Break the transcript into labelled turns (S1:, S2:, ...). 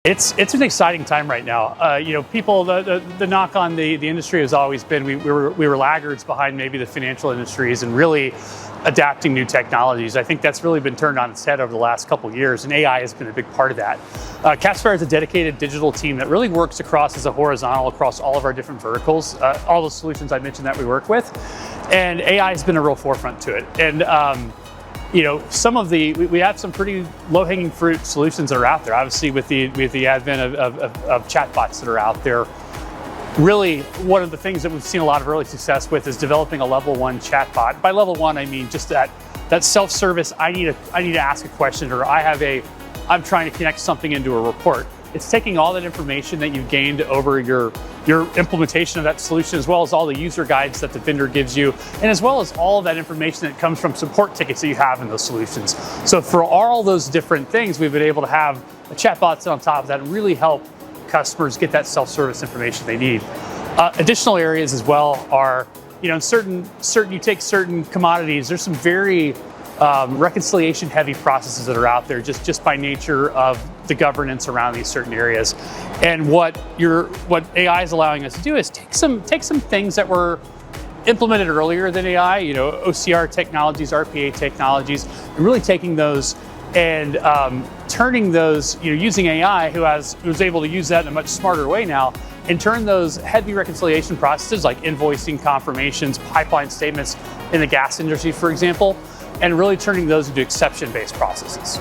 S1: It's an exciting time right now. People, the knock on the industry has always been we were laggards behind maybe the financial industries and really adapting new technologies. I think that's really been turned on its head over the last couple of years, and AI has been a big part of that. capSpire is a dedicated digital team that really works across as a horizontal across all of our different verticals, all the solutions I mentioned that we work with, and AI has been a real forefront to it. And we have some pretty low-hanging fruit solutions that are out there. Obviously, with the advent of chatbots that are out there, really one of the things that we've seen a lot of early success with is developing a level 1 chatbot. By level 1, I mean just that self-service. I need to ask a question, or I'm trying to connect something into a report. It's taking all that information that you've gained over your implementation of that solution, as well as all the user guides that the vendor gives you, and as well as all of that information that comes from support tickets that you have in those solutions. So for all those different things, we've been able to have a chatbot on top of that and really help customers get that self-service information they need. Additional areas as well are, you take certain commodities, there's some very reconciliation-heavy processes that are out there just by nature of the governance around these certain areas. And what AI is allowing us to do is take some things that were implemented earlier than AI, OCR technologies, RPA technologies, and really taking those and turning those, using AI, who's able to use that in a much smarter way now, and turn those heavy reconciliation processes like invoicing, confirmations, pipeline statements in the gas industry, for example, and really turning those into exception-based processes.